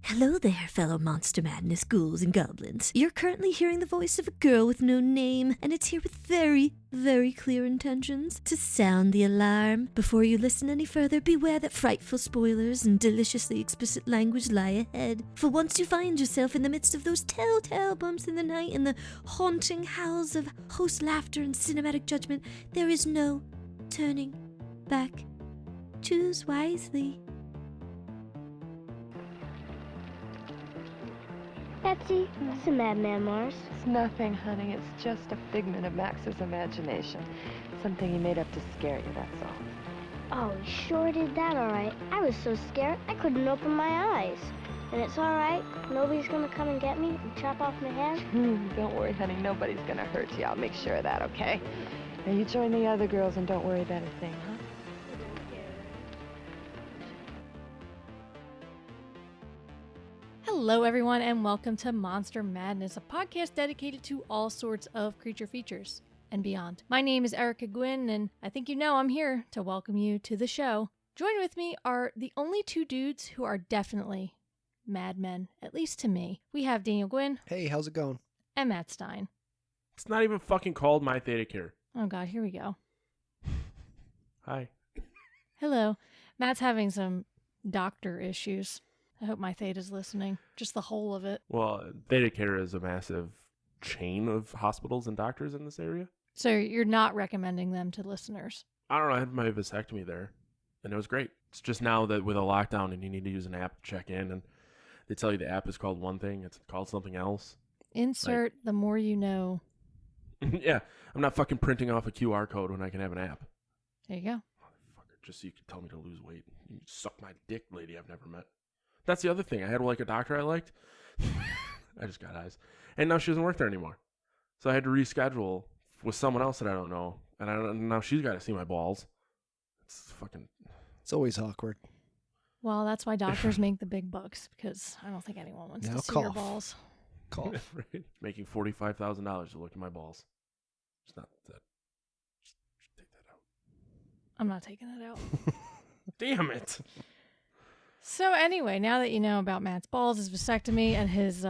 Hello there, fellow Monster Madness ghouls and goblins. You're currently hearing the voice of a girl with no name, and it's here with very, very clear intentions to sound the alarm. Before you listen any further, beware that frightful spoilers and deliciously explicit language lie ahead. For once you find yourself in the midst of those telltale bumps in the night and the haunting howls of host laughter and cinematic judgment, there is no turning back. Choose wisely. Betsy, what's the Madman, Mars? It's nothing, honey. It's just a figment of Max's imagination. Something he made up to scare you, that's all. Oh, he sure did that all right. I was so scared I couldn't open my eyes. And it's all right. Nobody's gonna come and get me and chop off my head. Don't worry, honey. Nobody's gonna hurt you. I'll make sure of that, okay? Now you join the other girls and don't worry about a thing, huh? Hello, everyone, and welcome to Monster Madness, a podcast dedicated to all sorts of creature features and beyond. My name is Erica Gwynn, and I think you know I'm here to welcome you to the show. Joining with me are the only two dudes who are definitely madmen, at least to me. We have Daniel Gwynn. Hey, how's it going? And Matt Stein. It's not even fucking called My Theta Cure. Oh, God, here we go. Hi. Hello. Matt's having some doctor issues. I hope my Theta's listening. Just the whole of it. Well, Theta Care is a massive chain of hospitals and doctors in this area. So you're not recommending them to listeners? I don't know. I had my vasectomy there, and it was great. It's just now that with a lockdown and you need to use an app to check in, and they tell you the app is called one thing, it's called something else. Insert the more you know. Yeah, I'm not fucking printing off a QR code when I can have an app. There you go. Motherfucker, just so you can tell me to lose weight. You suck my dick, lady I've never met. That's the other thing. I had like a doctor I liked. I just got eyes. And now she doesn't work there anymore. So I had to reschedule with someone else that I don't know. And now she's got to see my balls. It's always awkward. Well, that's why doctors make the big bucks, because I don't think anyone wants to see your balls. Cough. Right? Making $45,000 to look at my balls. It's not that. Just take that out. I'm not taking it out. Damn it. So anyway, now that you know about Matt's balls, his vasectomy, and his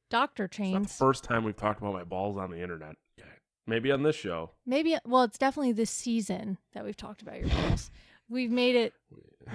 doctor chains. It's not the first time we've talked about my balls on the internet. Okay. Maybe on this show. Well, it's definitely this season that we've talked about your balls. We've made it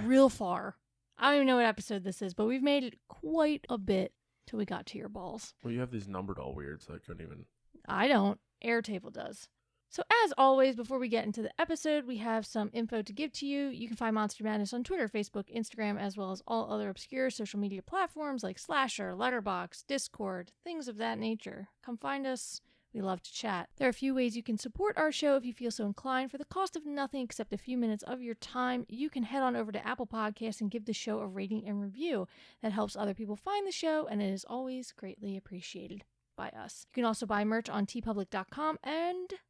real far. I don't even know what episode this is, but we've made it quite a bit till we got to your balls. Well, you have these numbered all weird, so I couldn't even. I don't. Airtable does. So as always, before we get into the episode, we have some info to give to you. You can find Monster Madness on Twitter, Facebook, Instagram, as well as all other obscure social media platforms like Slasher, Letterboxd, Discord, things of that nature. Come find us. We love to chat. There are a few ways you can support our show if you feel so inclined. For the cost of nothing except a few minutes of your time, you can head on over to Apple Podcasts and give the show a rating and review. That helps other people find the show, and it is always greatly appreciated by us. You can also buy merch on tpublic.com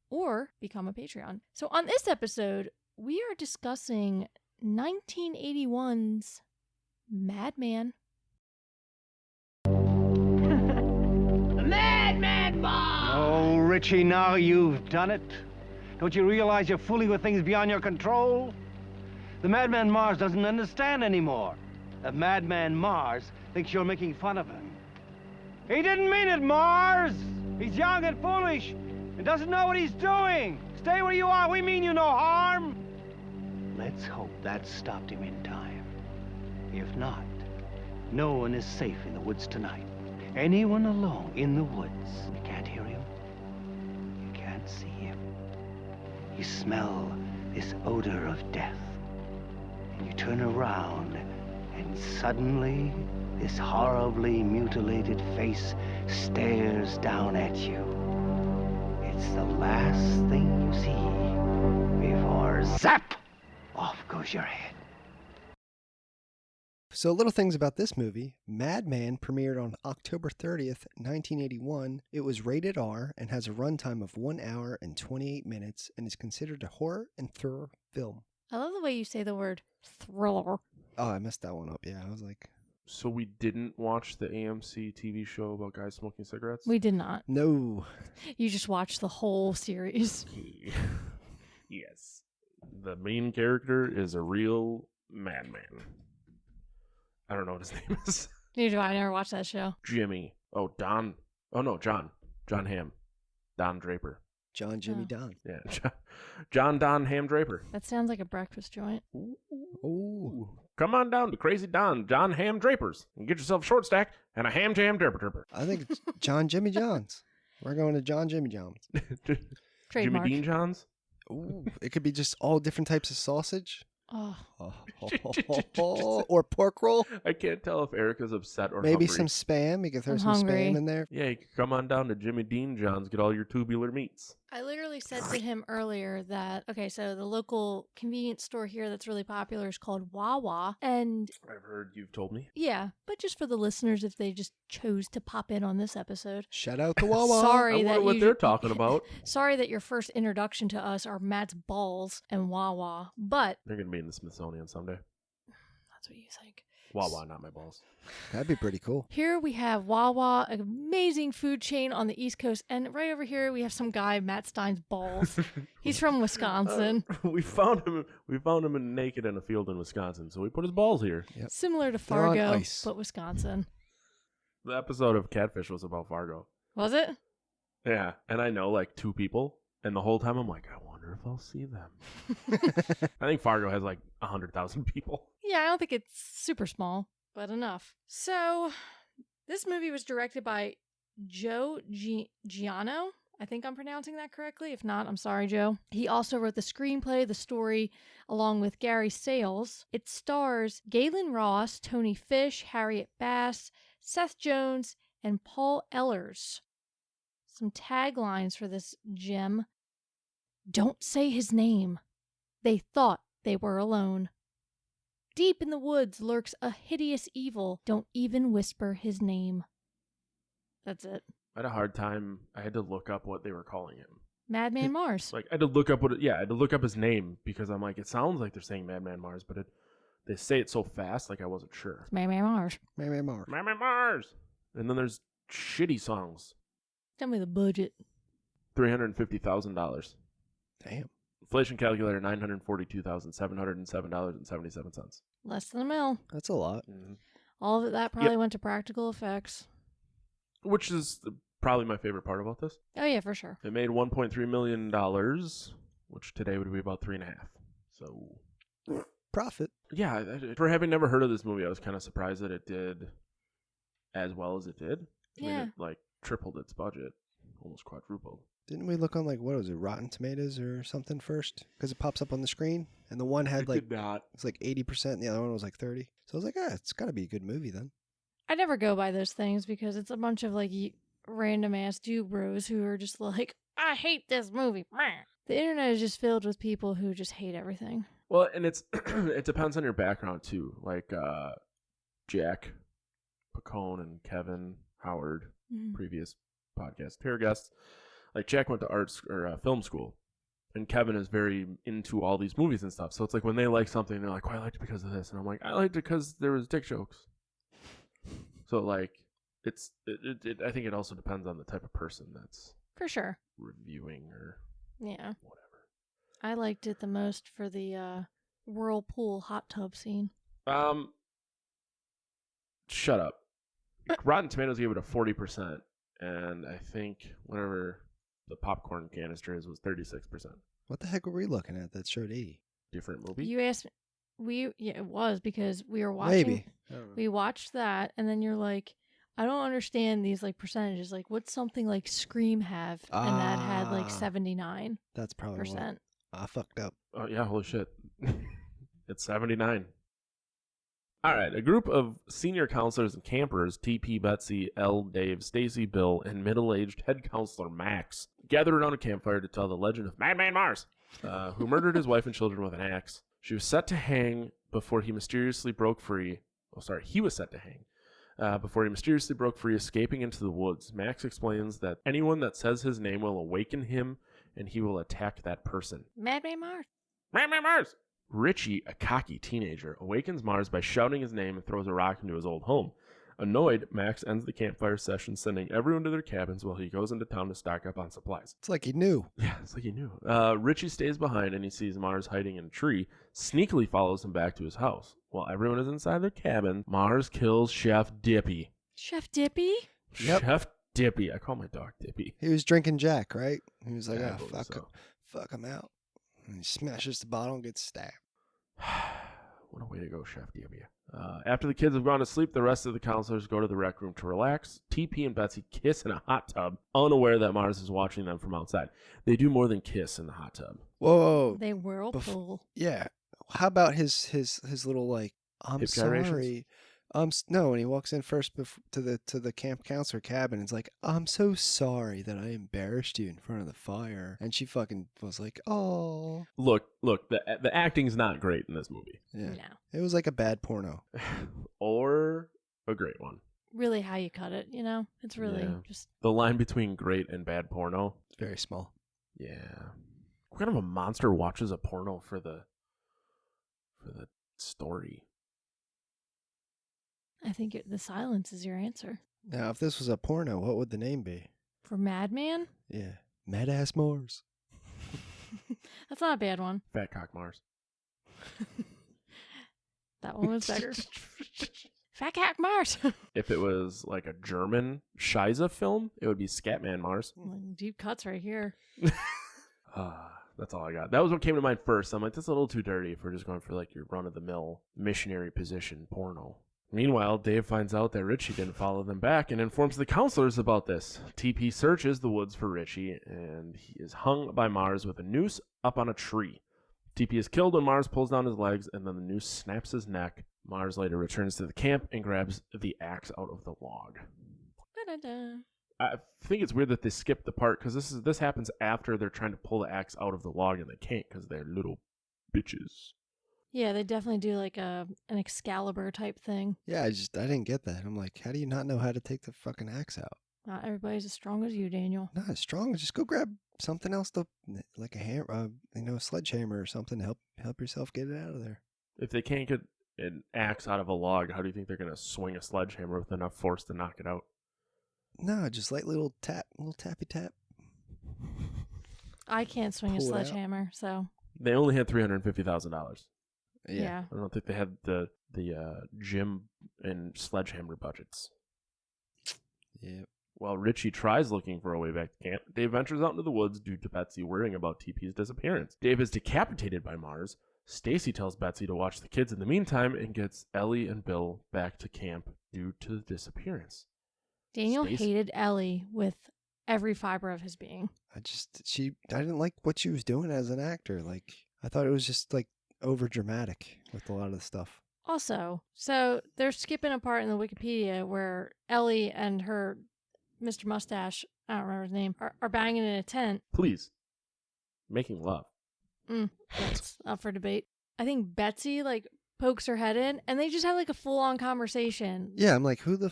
or become a Patreon. So on this episode, we are discussing 1981's Madman. The Madman Boss! Oh, Richie, now you've done it. Don't you realize you're fooling with things beyond your control? The Madman MARZ doesn't understand anymore. The Madman MARZ thinks you're making fun of him. He didn't mean it, MARZ! He's young and foolish and doesn't know what he's doing. Stay where you are. We mean you no harm. Let's hope that stopped him in time. If not, no one is safe in the woods tonight. Anyone alone in the woods. You can't hear him. You can't see him. You smell this odor of death. And you turn around, and suddenly this horribly mutilated face stares down at you. It's the last thing you see before zap! Off goes your head. So little things about this movie. Madman premiered on October 30th, 1981. It was rated R and has a runtime of 1 hour and 28 minutes and is considered a horror and thriller film. I love the way you say the word thriller. Oh, I messed that one up. Yeah, I was like... So we didn't watch the AMC TV show about guys smoking cigarettes? We did not. No. You just watched the whole series. Yes. The main character is a real madman. I don't know what his name is. Neither do I. Never watched that show. Jimmy. Oh, Don. Oh, no, John. John Hamm. Don Draper. John Jimmy Oh. Don. Yeah. John Don Ham Draper. That sounds like a breakfast joint. Ooh. Come on down to Crazy Don, John Ham Drapers, and get yourself a short stack and a ham jam draper. I think it's John Jimmy John's. We're going to John Jimmy John's. Jimmy Trademark. Dean Johns? Ooh. It could be just all different types of sausage. Oh, Or pork roll. I can't tell if Erica's upset or Maybe hungry. some spam. You can throw I'm some hungry. spam in there. Yeah, you can come on down to Jimmy Dean Johns, get all your tubular meats. I literally said to him earlier that, okay, so the local convenience store here that's really popular is called Wawa. And I've heard you've told me. yeah, but just for the listeners, if they just chose to pop in on this episode. Shout out to Wawa. Sorry I that wonder what you- they're talking about. Sorry that your first introduction to us are Matt's balls and Wawa, but They're going to be in the Smithsonian someday. that's what you think. Wawa, not my balls. That'd be pretty cool. Here we have Wawa, an amazing food chain on the East Coast, and right over here we have some guy, Matt Stein's balls. He's from Wisconsin, We found him naked in a field in Wisconsin, so we put his balls here. Yep. similar to They're on Fargo, ice. but Wisconsin. The episode of Catfish was about Fargo. Was it? Yeah, and I know like 2 people, and the whole time I'm like, I wonder if I'll see them. I think Fargo has like 100,000 people. Yeah, I don't think it's super small, but enough. So, this movie was directed by Joe Giano. I think I'm pronouncing that correctly. If not, I'm sorry, Joe. He also wrote the screenplay, the story, along with Gary Sales. It stars Galen Ross, Tony Fish, Harriet Bass, Seth Jones, and Paul Ehlers. Some taglines for this gem. Don't say his name. They thought they were alone. Deep in the woods lurks a hideous evil. Don't even whisper his name. That's it. I had a hard time. I had to look up what they were calling him. Madman Mars. Like I had to look up I had to look up his name because I'm like, it sounds like they're saying Madman Mars, but they say it so fast, like I wasn't sure. Madman Mars. Maybe more. Madman Mars. And then there's shitty songs. Tell me the budget. $350,000. Damn. Inflation calculator $942,707.77. Less than a mil. That's a lot. All of that probably went to practical effects. Which is probably my favorite part about this. Oh yeah, for sure. It made $1.3 million, which today would be about 3.5. So Profit. yeah, for having never heard of this movie, I was kind of surprised that it did as well as it did. I mean, Yeah. it like tripled its budget, almost quadrupled. Didn't we look on like, what was it, Rotten Tomatoes or something first? Because it pops up on the screen. And the one had It like, did not. it's like 80% and the other one was like 30. So I was like, it's got to be a good movie then. I never go by those things because it's a bunch of like random ass dude bros who are just like, I hate this movie. Meh. The internet is just filled with people who just hate everything. Well, and it's it depends on your background too. Like Jack Pacone and Kevin Howard, previous podcast pair guests. Like Jack went to film school, and Kevin is very into all these movies and stuff. So it's like when they like something, they're like, "Well, I liked it because of this," and I'm like, "I liked it because there was dick jokes." So like, I think it also depends on the type of person that's For sure. reviewing or Yeah. whatever. I liked it the most for the whirlpool hot tub scene. Shut up. Rotten Tomatoes gave it a 40%, and I think whatever the popcorn canister was 36%. What the heck were we looking at that showed 80? Different movie. You asked yeah, it was because we were watching. Maybe. I don't know. We watched that, and then you're like, I don't understand these like percentages. Like, what's something like Scream have, and that had like 79%. That's probably what. I fucked up. Oh yeah, holy shit. It's 79. All right, a group of senior counselors and campers, TP, Betsy, L, Dave, Stacy, Bill, and middle-aged head counselor Max, gathered around a campfire to tell the legend of Madman Mars, who murdered his wife and children with an axe. She was set to hang before he mysteriously broke free. Oh, sorry, he was set to hang before he mysteriously broke free, escaping into the woods. Max explains that anyone that says his name will awaken him, and he will attack that person. Madman Mars. Madman Mars! Richie, a cocky teenager, awakens Mars by shouting his name and throws a rock into his old home. Annoyed, Max ends the campfire session, sending everyone to their cabins while he goes into town to stock up on supplies. It's like he knew. Yeah, it's like he knew. Richie stays behind and he sees Mars hiding in a tree, sneakily follows him back to his house. While everyone is inside their cabin, Mars kills Chef Dippy. Chef Dippy? Yep. Chef Dippy. I call my dog Dippy. He was drinking Jack, right? He was like, Yeah, I oh, believe so. fuck him out. And he smashes the bottle and gets stabbed. What a way to go, Chef Dippy. After the kids have gone to sleep, the rest of the counselors go to the rec room to relax. TP and Betsy kiss in a hot tub, unaware that Mars is watching them from outside. They do more than kiss in the hot tub. Whoa. They whirlpool. Yeah. How about his little like, I'm Hip sorry. gyrations? No, when he walks in first to the camp counselor cabin, it's like, I'm so sorry that I embarrassed you in front of the fire. And she fucking was like, oh. Look, the acting's not great in this movie. Yeah. No. It was like a bad porno. Or a great one. Really how you cut it, It's really Yeah. just... The line between great and bad porno. It's very small. Yeah. What kind of a monster watches a porno for the story? I think the silence is your answer. Now, if this was a porno, what would the name be? For Madman? Yeah. Mad Ass Mars. That's not a bad one. Fat Cock Mars. That one was better. Fat Cat Mars. If it was like a German Scheisse film, it would be Scatman Mars. Deep cuts right here. That's all I got. That was what came to mind first. I'm like, that's a little too dirty if we're just going for like your run-of-the-mill missionary position porno. Meanwhile, Dave finds out that Richie didn't follow them back and informs the counselors about this. TP searches the woods for Richie, and he is hung by Mars with a noose up on a tree. TP is killed when Mars pulls down his legs, and then the noose snaps his neck. Mars later returns to the camp and grabs the axe out of the log. Da-da-da. I think it's weird that they skipped the part, because this happens after they're trying to pull the axe out of the log, and they can't because they're little bitches. Yeah, they definitely do like an Excalibur type thing. Yeah, I didn't get that. I'm like, how do you not know how to take the fucking axe out? Not everybody's as strong as you, Daniel. Not as strong. Just go grab something else like a hammer, a sledgehammer or something to help yourself get it out of there. If they can't get an axe out of a log, how do you think they're going to swing a sledgehammer with enough force to knock it out? No, just like little tappy tap. I can't swing a Pull it out. sledgehammer, so They only had $350,000. yeah. I don't think they had the gym and sledgehammer budgets. Yep. While Richie tries looking for a way back to camp, Dave ventures out into the woods due to Betsy worrying about TP's disappearance. Dave is decapitated by Mars. Stacy tells Betsy to watch the kids in the meantime and gets Ellie and Bill back to camp due to the disappearance. Daniel Stacy- hated Ellie with every fiber of his being. I didn't like what she was doing as an actor. Like, I thought it was just like over dramatic with a lot of the stuff. Also, so they're skipping a part in the Wikipedia where Ellie and her Mr. Mustache, I don't remember his name, are banging in a tent. Please. Making love. That's up for debate. I think Betsy pokes her head in, and they just have a full-on conversation. Yeah, I'm like, who the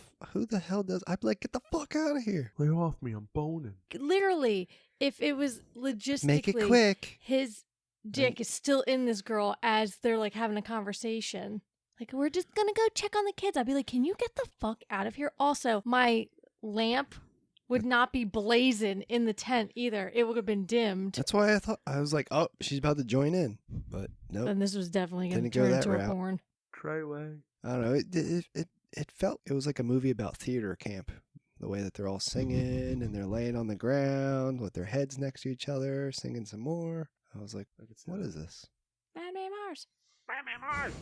hell does? I'd be like, get the fuck out of here. Lay off me, I'm boning. Literally, if it was logistically, Make it quick. his dick is still in this girl as they're having a conversation. We're just gonna go check on the kids. I'd be like, can you get the fuck out of here? Also, my lamp would not be blazing in the tent either. It would have been dimmed. That's why I was like, oh, she's about to join in, but nope. And this was definitely going to Didn't go turn that into a route. porn. Try away. I don't know. It felt it was like a movie about theater camp. The way that they're all singing and they're laying on the ground with their heads next to each other, singing some more. I was like, what is this? Madman Mars. Madman Mars!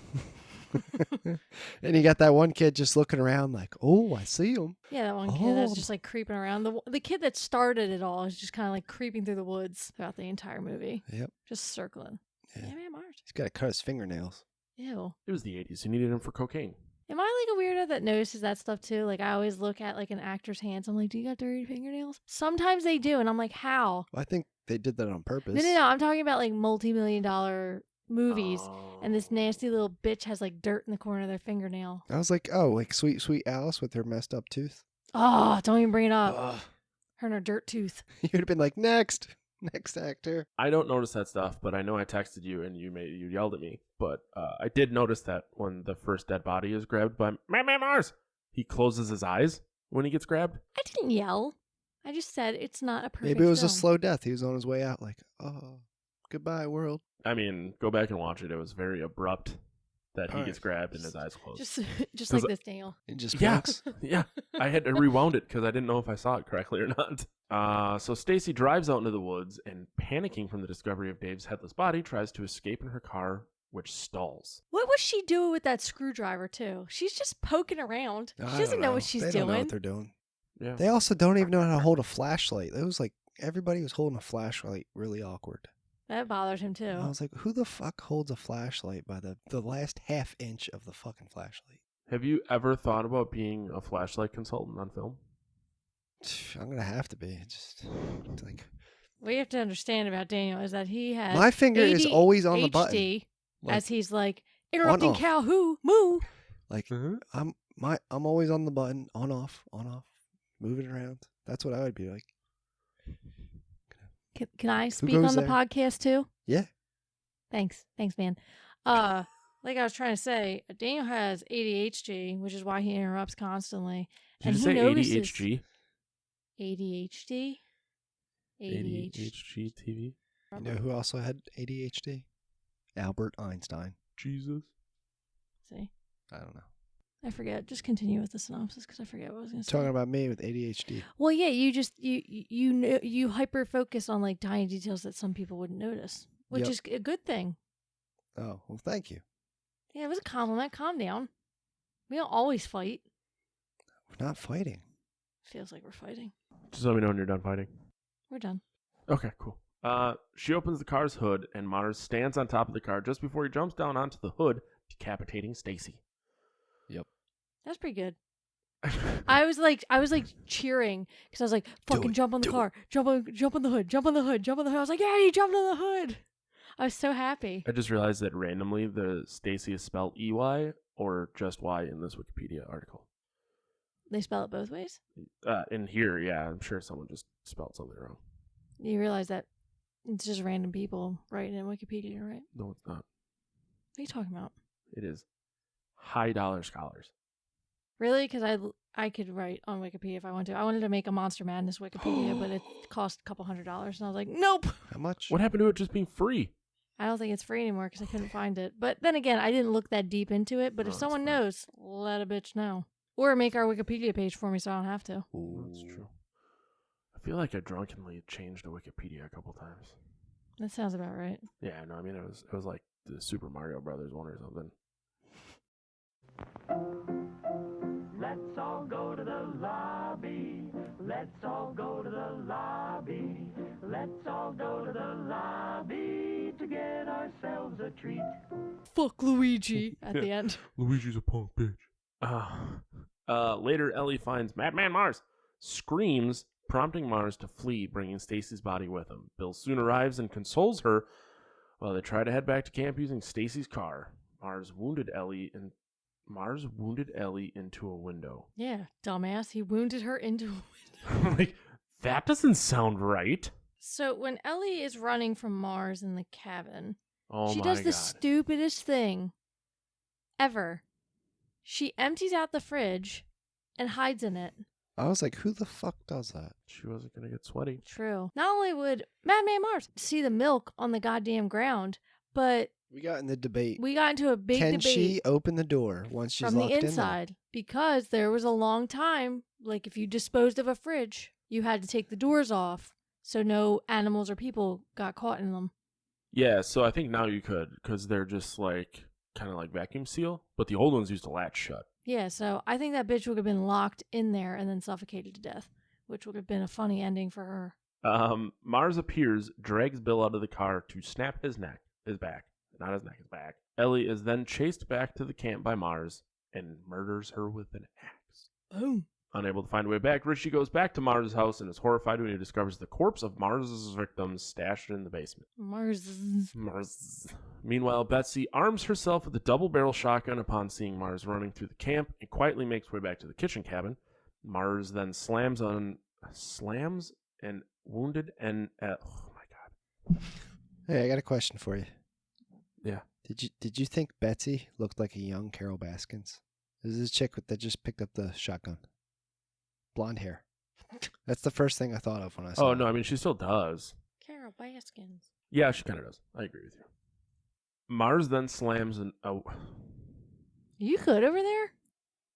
And you got that one kid just looking around like, oh, I see him. Yeah, that one kid that's Oh. just creeping around. The kid that started it all is just kind of creeping through the woods throughout the entire movie. Yep. Just circling. Yeah. Madman Mars. He's got to cut his fingernails. Ew. It was the 80s. You needed him for cocaine. Am I a weirdo that notices that stuff too? I always look at an actor's hands. I'm like, do you got dirty fingernails? Sometimes they do, and I'm like, how? I think they did that on purpose. No. I'm talking about multi-million-dollar movies, Oh. and this nasty little bitch has dirt in the corner of their fingernail. I was like, oh, like sweet, sweet Alice with her messed up tooth. Oh, don't even bring it up. Ugh. Her and her dirt tooth. You would have been like, next actor. I don't notice that stuff, but I know I texted you and you yelled at me. But I did notice that when the first dead body is grabbed by Madman Mars, he closes his eyes when he gets grabbed. I didn't yell. I just said it's not a perfect Maybe it was a film. slow death. He was on his way out like, oh, goodbye, world. I mean, go back and watch it. It was very abrupt that he All gets right. grabbed and his eyes close. Just like this, Daniel. It just Yeah, blinks. yeah. I had to rewound it because I didn't know if I saw it correctly or not. So Stacy drives out into the woods and, panicking from the discovery of Dave's headless body, tries to escape in her car, which stalls. What was she doing with that screwdriver, too? She's just poking around. I She doesn't don't know what she's They doing. don't know what they're doing. Yeah. They also don't even know how to hold a flashlight. It was like everybody was holding a flashlight really awkward. That bothers him, too. I was like, who the fuck holds a flashlight by the last half inch of the fucking flashlight? Have you ever thought about being a flashlight consultant on film? I'm going to have to be. It's like, What you have to understand about Daniel is that he has my finger is always on the button. ADHD, Like, as he's like, interrupting on-off. cow who, moo. like I'm always on the button, on off, moving around. That's what I would be like. Can I speak goes on the there? podcast, too? Yeah. Thanks, man. Like I was trying to say, Daniel has ADHD, which is why he interrupts constantly. Did and you he say notices ADHD? ADHD. ADHD TV? You know who also had ADHD? Albert Einstein. Jesus. See, I don't know. I forget. Just continue with the synopsis because I forget what I was going to say. Talking about me with ADHD. Well, yeah, you hyper focus on like tiny details that some people wouldn't notice, which Yep. is a good thing. Oh, well, thank you. Yeah, it was a compliment. Calm down. We don't always fight. We're not fighting. Feels like we're fighting. Just let me know when you're done fighting. We're done. Okay, cool. She opens the car's hood, and MARZ stands on top of the car just before he jumps down onto the hood, decapitating Stacy. Yep. That's pretty good. I was like cheering because I was like, fucking jump on the car, jump on the hood, jump on the hood, jump on the hood. I was like, yeah, he jumped on the hood. I was so happy. I just realized that randomly the Stacy is spelled EY or just Y in this Wikipedia article. They spell it both ways. In here, yeah, I'm sure someone just spelled something wrong. You realize that it's just random people writing in Wikipedia, right? No, it's not. What are you talking about? It is high dollar scholars. Really? Because I could write on Wikipedia if I wanted to. I wanted to make a Monster Madness Wikipedia, but it cost a couple $100, and I was like, nope. How much? What happened to it just being free? I don't think it's free anymore because I couldn't find it. But then again, I didn't look that deep into it. But Oh, if that's someone fine. knows, let a bitch know. Or make our Wikipedia page for me so I don't have to. Ooh, that's true. I feel like I drunkenly changed to Wikipedia a couple times. That sounds about right. Yeah, no, I mean it was like the Super Mario Brothers one or something. Let's all go to the lobby. Let's all go to the lobby. Let's all go to the lobby to get ourselves a treat. Fuck Luigi at the end. Luigi's a punk bitch. Later, Ellie finds Madman MARZ, screams, prompting MARZ to flee, bringing Stacy's body with him. Bill soon arrives and consoles her while they try to head back to camp using Stacy's car. MARZ wounded Ellie into a window. Yeah, dumbass. He wounded her into a window. Like, that doesn't sound right. So when Ellie is running from MARZ in the cabin, Oh she my does God. the stupidest thing ever. She empties out the fridge and hides in it. I was like, who the fuck does that? She wasn't going to get sweaty. True. Not only would Madman MARZ see the milk on the goddamn ground, but We got in the debate. we got into a big Can debate she open the door once she's from locked the in there? inside because there was a long time, like if you disposed of a fridge, you had to take the doors off so no animals or people got caught in them. Yeah, so I think now you could, because they're just like, kind of like vacuum seal, but the old ones used to latch shut. Yeah, so I think that bitch would have been locked in there and then suffocated to death, which would have been a funny ending for her. MARZ appears, drags Bill out of the car to snap his back. Ellie is then chased back to the camp by MARZ and murders her with an axe. Boom. Unable to find a way back, Richie goes back to MARZ's house and is horrified when he discovers the corpse of MARZ's victims stashed in the basement. MARZ. Meanwhile, Betsy arms herself with a double-barrel shotgun upon seeing MARZ running through the camp and quietly makes her way back to the kitchen cabin. MARZ then slams and wounded and oh my God. Hey, I got a question for you. Yeah. Did you think Betsy looked like a young Carol Baskins? This is a chick that just picked up the shotgun. Blonde hair. That's the first thing I thought of when I saw Oh, it. no, I mean, she still does. Carol Baskins. Yeah, she kind of does. I agree with you. Mars then slams an... Oh, You good over there?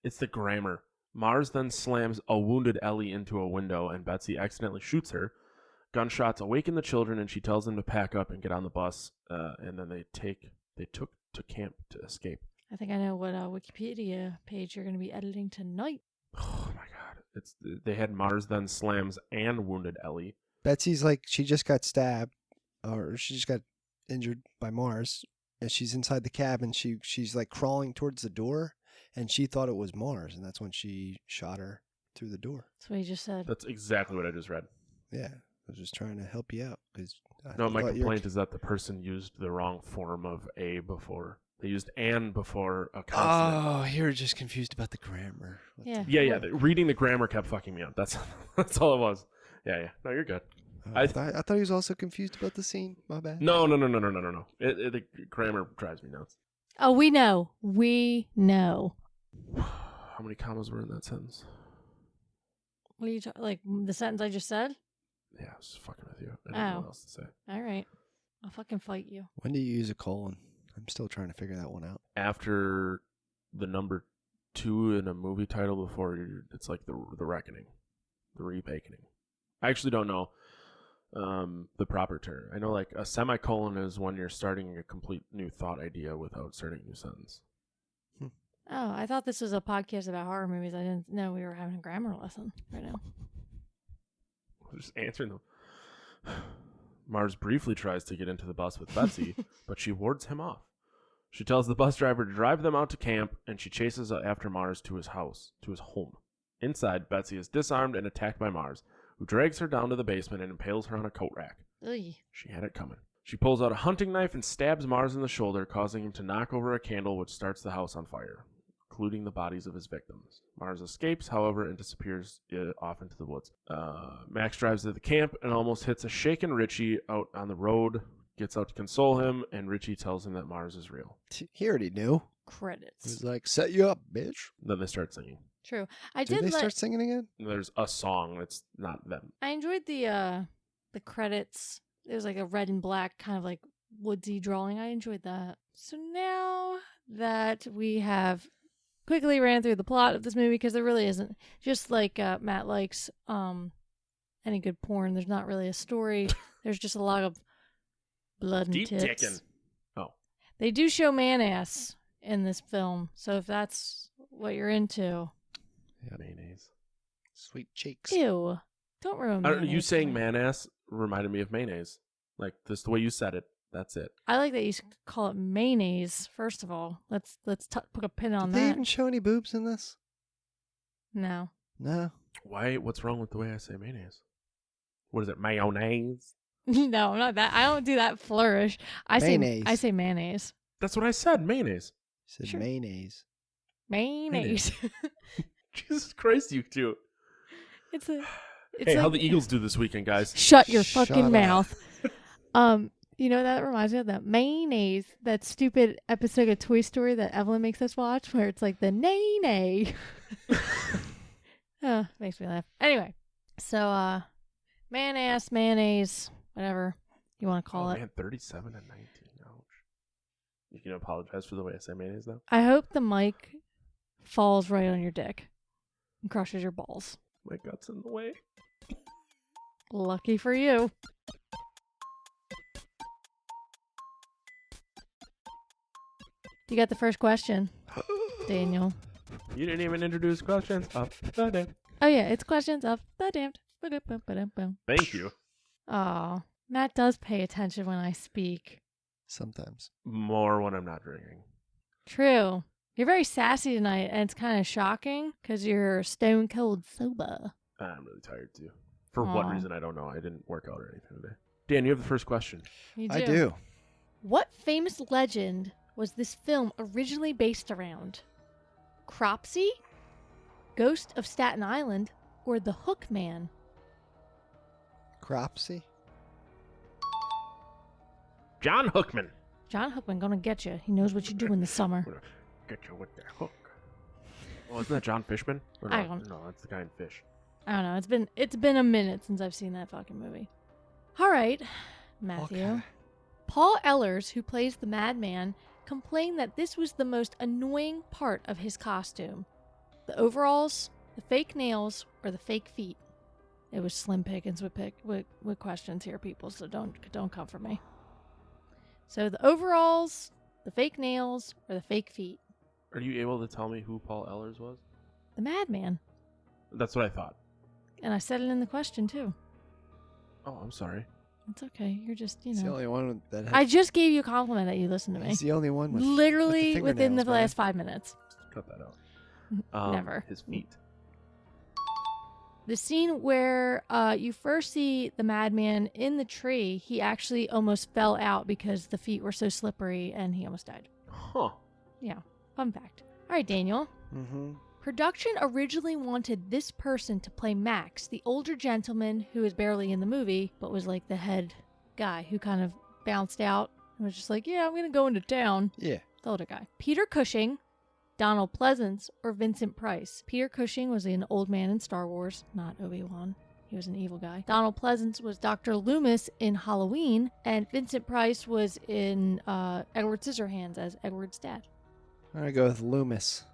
it's the grammar. Mars then slams a wounded Ellie into a window, and Betsy accidentally shoots her. Gunshots awaken the children, and she tells them to pack up and get on the bus. And then they took to camp to escape. I think I know what Wikipedia page you're going to be editing tonight. Oh my god! They had Mars then slams and wounded Ellie. Betsy's like, she just got stabbed, or she just got injured by Mars, and she's inside the cab, and she's like crawling towards the door, and she thought it was Mars, and that's when she shot her through the door. That's what he just said. That's exactly what I just read. Yeah, I was just trying to help you out. No, my complaint is that the person used the wrong form of a before. They used an before a consonant. Oh, you're just confused about the grammar. Yeah. Yeah. Reading the grammar kept fucking me up. That's all it was. Yeah. No, you're good. I thought he was also confused about the scene. My bad. No. The grammar drives me nuts. Oh, we know. We know. How many commas were in that sentence? What are you like the sentence I just said? Yeah, I was just fucking with you. I didn't know what else to say. All right. I'll fucking fight you. When do you use a colon? I'm still trying to figure that one out. After the number 2 in a movie title before it's like the reckoning, the reawakening. I actually don't know the proper term. I know like a semicolon is when you're starting a complete new thought idea without starting a new sentence. Oh, I thought this was a podcast about horror movies. I didn't know we were having a grammar lesson right now. I'm just answering them. Mars briefly tries to get into the bus with Betsy, but she wards him off. She tells the bus driver to drive them out to camp, and she chases after Mars to his house, to his home. Inside, Betsy is disarmed and attacked by Mars, who drags her down to the basement and impales her on a coat rack. Ugh. She had it coming. She pulls out a hunting knife and stabs Mars in the shoulder, causing him to knock over a candle which starts the house on fire, including the bodies of his victims. Mars escapes, however, and disappears off into the woods. Max drives to the camp and almost hits a shaken Richie out on the road, gets out to console him, and Richie tells him that Mars is real. He already knew. Credits. He was like, set you up, bitch. Then they start singing. True. Did they start singing again? There's a song. It's not them. I enjoyed the credits. It was like a red and black kind of like woodsy drawing. I enjoyed that. So now that we have quickly ran through the plot of this movie, because there really isn't, just like Matt likes any good porn, there's not really a story. There's just a lot of blood and Deep tits. dickin'. Oh. They do show man ass in this film, so if that's what you're into. Yeah, mayonnaise. Sweet cheeks. Ew. Don't ruin I don't know. mayonnaise You saying for me. man ass reminded me of mayonnaise. Like this, the way you said it. That's it. I like that you call it mayonnaise. First of all, let's put a pin on Did they that. even show any boobs in this? No. No. Why? What's wrong with the way I say mayonnaise? What is it? Mayonnaise? No, not that. I don't do that flourish. Mayonnaise. I say mayonnaise. That's what I said. Mayonnaise. Said Sure. mayonnaise. Mayonnaise. Jesus Christ, you two. It's Hey, how like- the Eagles do this weekend, guys? Shut your Shut fucking up. mouth. You know, that reminds me of that mayonnaise, that stupid episode of Toy Story that Evelyn makes us watch, where it's like the nay-nay. Oh, makes me laugh. Anyway, so man-ass, mayonnaise, whatever you want to call it. Man, 37 and 19. Ouch. You can apologize for the way I say mayonnaise now. I hope the mic falls right on your dick and crushes your balls. My gut's in the way. Lucky for you. You got the first question, Daniel. You didn't even introduce questions. Oh, damn. Oh yeah, it's questions of the damned. Ba-da-bum-ba-dum-bum. Thank you. Aw, Matt does pay attention when I speak. Sometimes. More when I'm not drinking. True. You're very sassy tonight, and it's kind of shocking because you're stone cold sober. I'm really tired too. For what Aw. reason, I don't know. I didn't work out or anything today. Dan, you have the first question. You I do. What famous legend was this film originally based around? Cropsey, Ghost of Staten Island, or The Hook Man? Cropsey? John Hookman. John Hookman gonna get you. He knows what you do in the summer. I'm gonna get you with that hook. Oh, isn't that John Fishman? Or no, I don't- No, that's the guy in Fish. I don't know. It's been a minute since I've seen that fucking movie. All right, Matthew. Okay. Paul Ellers, who plays the Madman, complained that this was the most annoying part of his costume. The overalls, the fake nails, or the fake feet. It was slim pickings with questions here, people, so don't come for me. So the overalls, the fake nails, or the fake feet. Are you able to tell me who Paul Ellers was? The Madman. That's what I thought. And I said it in the question, too. Oh, I'm sorry. It's okay. You're just, He's the only one that has, I just gave you a compliment that you listened to me. he's the only one with Literally with within the fingernails, man. last 5 minutes. Cut that out. Never. His feet. The scene where you first see the Madman in the tree, he actually almost fell out because the feet were so slippery and he almost died. Huh. Yeah, fun fact. All right, Daniel. Mm-hmm. Production originally wanted this person to play Max, the older gentleman who was barely in the movie, but was like the head guy who kind of bounced out and was just like, yeah, I'm going to go into town. Yeah. The older guy. Peter Cushing, Donald Pleasance, or Vincent Price. Peter Cushing was an old man in Star Wars, not Obi-Wan. He was an evil guy. Donald Pleasance was Dr. Loomis in Halloween, and Vincent Price was in Edward Scissorhands as Edward's dad. I'm going to go with Loomis.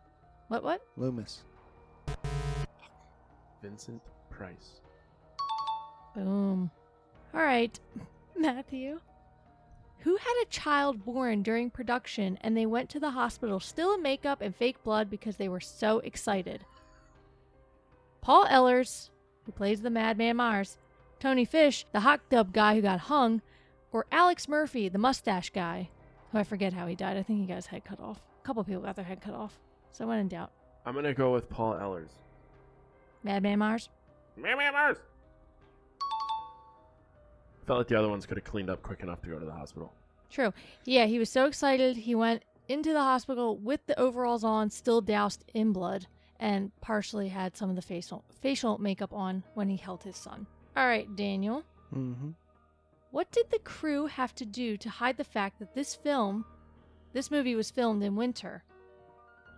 What? Loomis. Vincent Price. Boom. All right, Matthew. Who had a child born during production and they went to the hospital still in makeup and fake blood because they were so excited? Paul Ellers, who plays the Madman MARZ, Tony Fish, the hot dub guy who got hung, or Alex Murphy, the mustache guy, who I forget how he died. I think he got his head cut off. A couple people got their head cut off. So when in doubt. I'm going to go with Paul Ellers. Madman MARZ? Madman MARZ! Felt like the other ones could have cleaned up quick enough to go to the hospital. True. Yeah, he was so excited. He went into the hospital with the overalls on, still doused in blood, and partially had some of the facial makeup on when he held his son. All right, Daniel. Mm-hmm. What did the crew have to do to hide the fact that this movie was filmed in winter?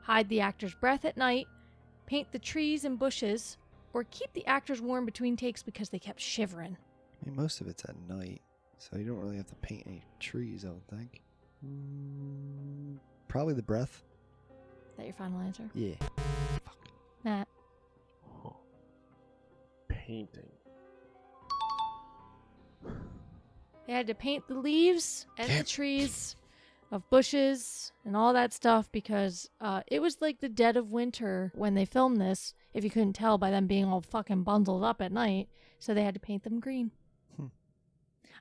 Hide the actor's breath at night, paint the trees and bushes, or keep the actors warm between takes because they kept shivering? I mean, most of it's at night, so you don't really have to paint any trees, I would think. Probably the breath. Is that your final answer? Yeah. Matt. Huh. Painting. They had to paint the leaves and the trees of bushes and all that stuff because it was like the dead of winter when they filmed this, if you couldn't tell by them being all fucking bundled up at night, so they had to paint them green.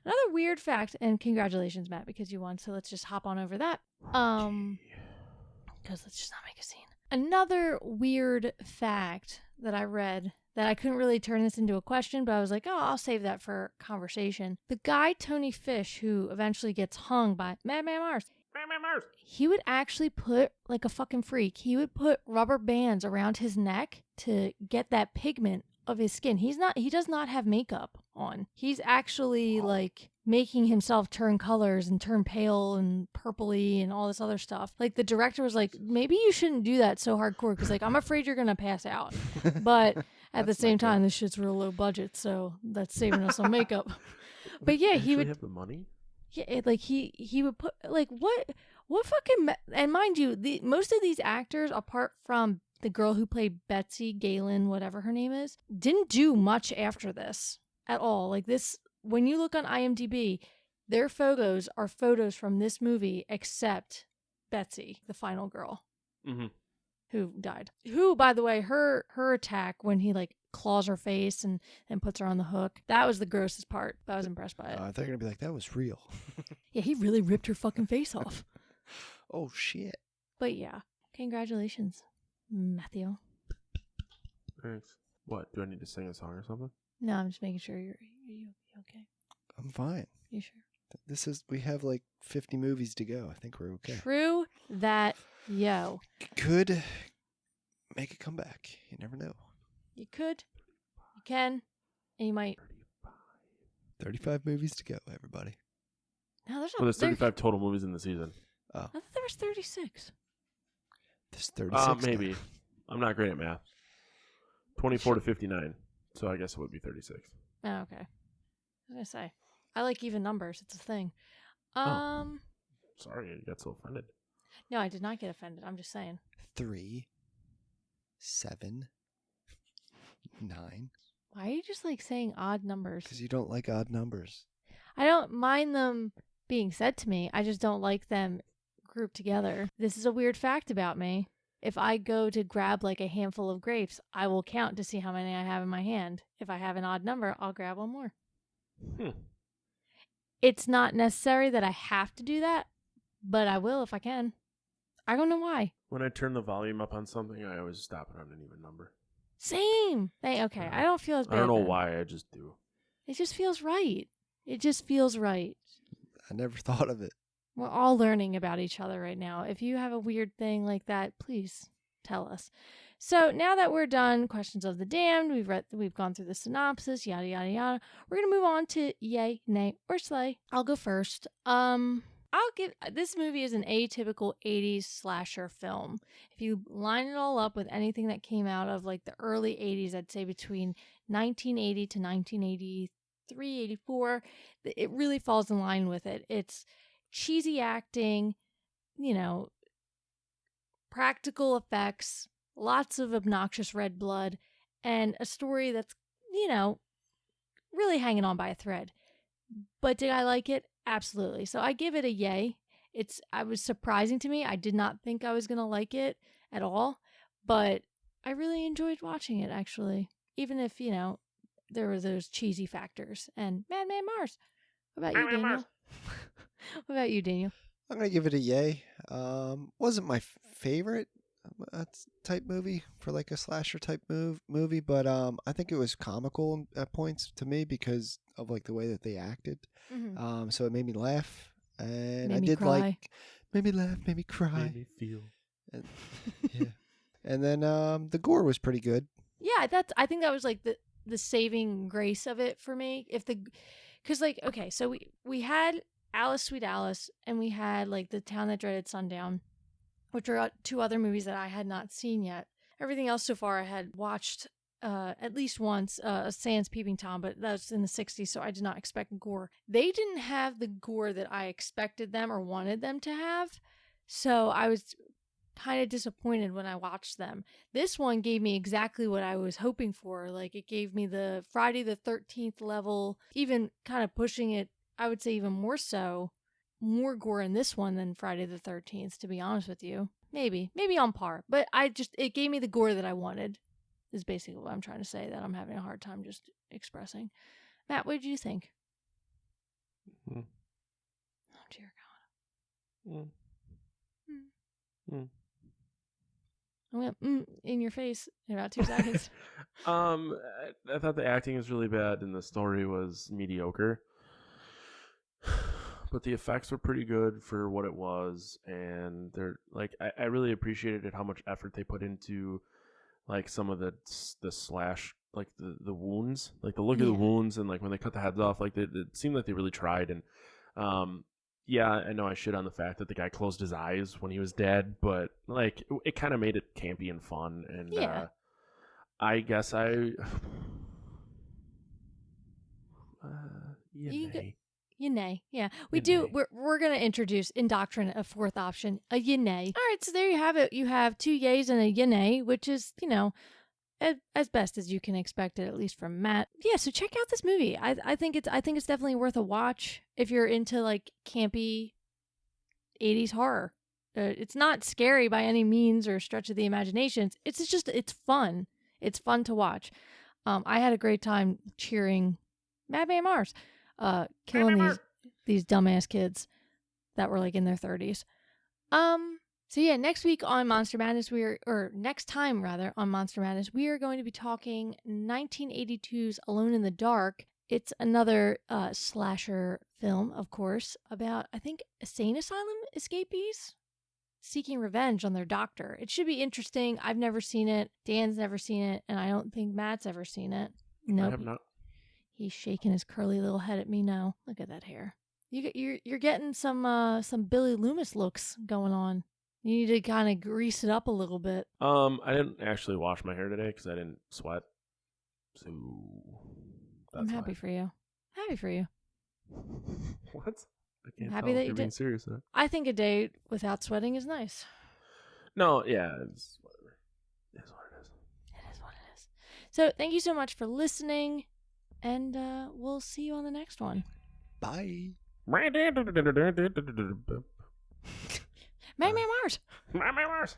Another weird fact, and congratulations, Matt, because you won, so let's just hop on over that. Because let's just not make a scene. Another weird fact that I read that I couldn't really turn this into a question, but I was like, oh, I'll save that for conversation. The guy, Tony Fish, who eventually gets hung by Madman MARZ, he would actually put, like a fucking freak, he would put rubber bands around his neck to get that pigment of his skin. He does not have makeup on. He's actually like making himself turn colors and turn pale and purpley and all this other stuff. Like the director was like, maybe you shouldn't do that so hardcore because like I'm afraid you're gonna pass out. But at the same time, this shit's real low budget, so that's saving us on makeup. But yeah, he would have the money. Yeah, like he would put like what fucking and mind you, most of these actors, apart from the girl who played Betsy Galen, whatever her name is, didn't do much after this at all. Like this, when you look on IMDb, their photos are photos from this movie, except Betsy, the final girl, who died. Who, by the way, her attack when he like claws her face and puts her on the hook, that was the grossest part. I was impressed by it. I thought you were gonna be like, that was real. Yeah, he really ripped her fucking face off. Oh shit. But yeah, congratulations, Matthew. Thanks. What? Do I need to sing a song or something? No, I'm just making sure you're okay. I'm fine. You sure? We have like 50 movies to go. I think we're okay. True that, yo. Could make a comeback. You never know. You could, you can, and you might. 35 movies to go, everybody. No, there's Well, there's 35 total movies in the season. Oh. I thought there was 36. There's 36. Maybe. I'm not great at math. 24 to 59. So I guess it would be 36. Oh, okay. I was going to say, I like even numbers. It's a thing. Sorry, you got so offended. No, I did not get offended. I'm just saying. 3, 7, 9. Why are you just like saying odd numbers? Because you don't like odd numbers. I don't mind them being said to me. I just don't like them grouped together. This is a weird fact about me. If I go to grab like a handful of grapes, I will count to see how many I have in my hand. If I have an odd number, I'll grab one more. It's not necessary that I have to do that, but I will if I can. I don't know why. When I turn the volume up on something, I always stop it on an even number. Same. Okay, I don't feel as bad. I don't know then. why, I just do. It just feels right. It just feels right. I never thought of it. We're all learning about each other right now. If you have a weird thing like that, please tell us. So now that we're done, questions of the damned, we've gone through the synopsis, yada yada yada. We're gonna move on to yay, nay, or slay. I'll go first. This movie is an atypical 80s slasher film. If you line it all up with anything that came out of like the early 80s, I'd say between 1980 to 1983, 84, it really falls in line with it. It's cheesy acting, practical effects, lots of obnoxious red blood, and a story that's, really hanging on by a thread. But did I like it? Absolutely. So I give it a yay. It was surprising to me. I did not think I was going to like it at all, but I really enjoyed watching it, actually. Even if, there were those cheesy factors. And Madman MARZ. What about you, Daniel? What about you, Daniel? I'm going to give it a yay. Wasn't my favorite type movie for like a slasher type movie, but I think it was comical at points to me because of like the way that they acted. Mm-hmm. So it made me laugh, and made me laugh, made me cry, made me feel. And, yeah, and then the gore was pretty good. Yeah, I think that was like the saving grace of it for me. So we had Alice, Sweet Alice, and we had like The Town That Dreaded Sundown, which are two other movies that I had not seen yet. Everything else so far I had watched at least once, Sans Peeping Tom, but that was in the 60s, so I did not expect gore. They didn't have the gore that I expected them or wanted them to have, so I was kind of disappointed when I watched them. This one gave me exactly what I was hoping for. Like, it gave me the Friday the 13th level, even kind of pushing it, I would say even more so. More gore in this one than Friday the 13th, to be honest with you. Maybe on par. But it gave me the gore that I wanted, is basically what I'm trying to say, that I'm having a hard time just expressing. Matt, what did you think? Mm-hmm. Oh, dear God. I went in your face in about 2 seconds. I thought the acting was really bad and the story was mediocre. But the effects were pretty good for what it was, and they're like I really appreciated how much effort they put into like some of the slash, like the wounds, like the look of the wounds, and like when they cut the heads off, like it seemed like they really tried. And yeah, I know I shit on the fact that the guy closed his eyes when he was dead, but like it kind of made it campy and fun. And I guess Yay. Yeah. We're going to introduce indoctrinate a fourth option, a yay. All right, so there you have it. You have 2 yays and a yay, which is, as best as you can expect it, at least from Matt. Yeah, so check out this movie. I think it's definitely worth a watch if you're into like campy 80s horror. It's not scary by any means or stretch of the imagination. It's fun. It's fun to watch. I had a great time cheering Madman MARZ. Killing these dumbass kids that were like in their 30s. So yeah, next time on Monster Madness, we are going to be talking 1982's Alone in the Dark. It's another slasher film, of course, about, I think, insane asylum escapees seeking revenge on their doctor. It should be interesting. I've never seen it. Dan's never seen it, and I don't think Matt's ever seen it. Nope. I have not. He's shaking his curly little head at me now. Look at that hair. You're getting some Billy Loomis looks going on. You need to kind of grease it up a little bit. I didn't actually wash my hair today because I didn't sweat. So I'm happy for you. Happy for you. What? I can't Happy tell that if you you're being did. serious now. I think a day without sweating is nice. No, yeah, it's whatever. It is what it is. It is what it is. So thank you so much for listening, and we'll see you on the next one. Bye. Madman MARZ. MARZ.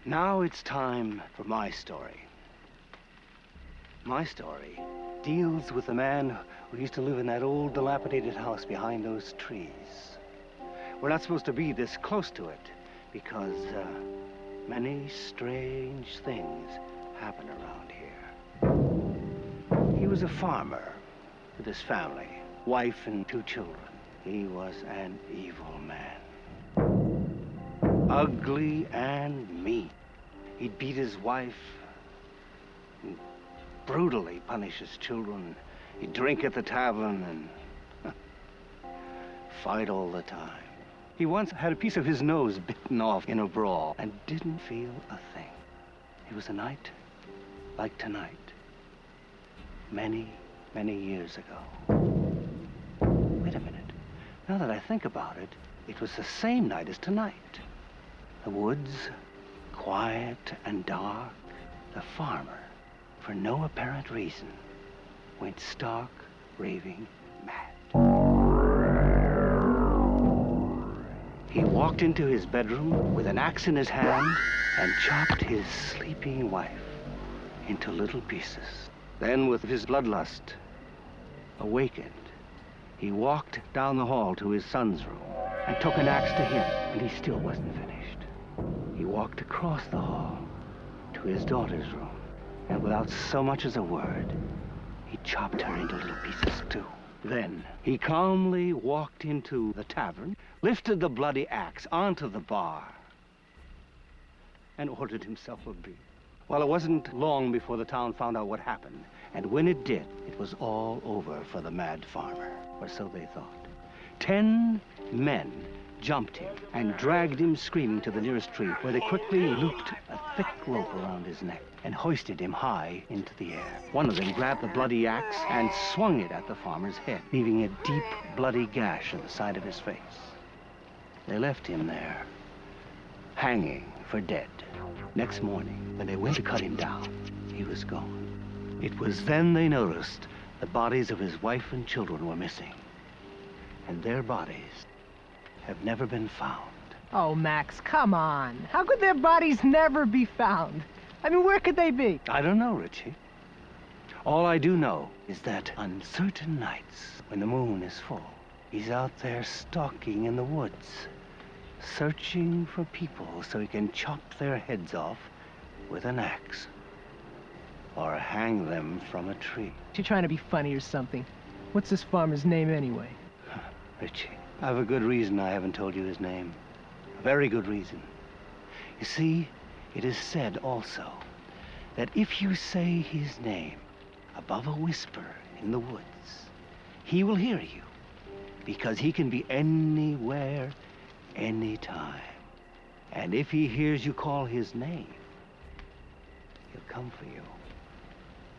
Now it's time for my story. My story deals with a man who used to live in that old dilapidated house behind those trees. We're not supposed to be this close to it because many strange things happen around here. He was a farmer with his family, wife and 2 children. He was an evil man. Ugly and mean. He'd beat his wife, and brutally punish his children. He'd drink at the tavern and fight all the time. He once had a piece of his nose bitten off in a brawl and didn't feel a thing. It was a night like tonight, many, many years ago. Wait a minute. Now that I think about it, it was the same night as tonight. The woods, quiet and dark. The farmer, for no apparent reason, went stark, raving mad. He walked into his bedroom with an axe in his hand and chopped his sleeping wife into little pieces. Then, with his bloodlust awakened, he walked down the hall to his son's room and took an axe to him, and he still wasn't finished. He walked across the hall to his daughter's room, and without so much as a word, he chopped her into little pieces too. Then he calmly walked into the tavern, lifted the bloody axe onto the bar, and ordered himself a beer. Well, it wasn't long before the town found out what happened, and when it did, it was all over for the mad farmer, or so they thought. 10 men jumped him and dragged him screaming to the nearest tree, where they quickly looped a thick rope around his neck and hoisted him high into the air. One of them grabbed the bloody axe and swung it at the farmer's head, leaving a deep, bloody gash in the side of his face. They left him there, hanging for dead. Next morning, when they went to cut him down, he was gone. It was then they noticed the bodies of his wife and children were missing, and their bodies have never been found. Oh, Max, come on. How could their bodies never be found? I mean, where could they be? I don't know, Richie. All I do know is that on certain nights, when the moon is full, he's out there stalking in the woods, searching for people so he can chop their heads off with an axe or hang them from a tree. You trying to be funny or something? What's this farmer's name anyway? Richie, I have a good reason I haven't told you his name. A very good reason. You see, it is said also that if you say his name above a whisper in the woods, he will hear you, because he can be anywhere, anytime. And if he hears you call his name, he'll come for you.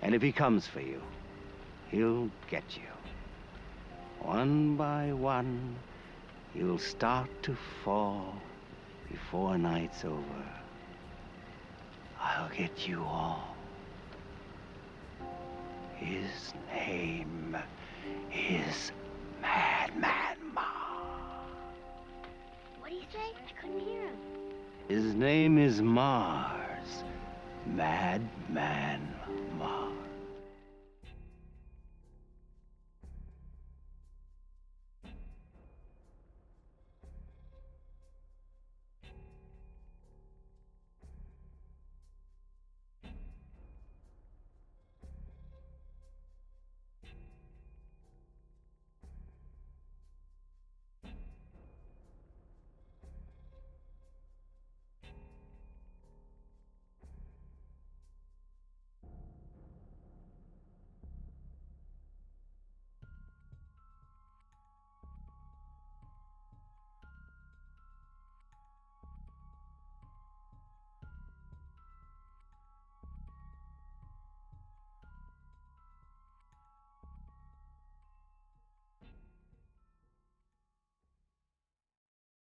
And if he comes for you, he'll get you. One by one, you'll start to fall before night's over. I'll get you all. His name is Madman MARZ. What did he say? I couldn't hear him. His name is MARZ. Madman MARZ.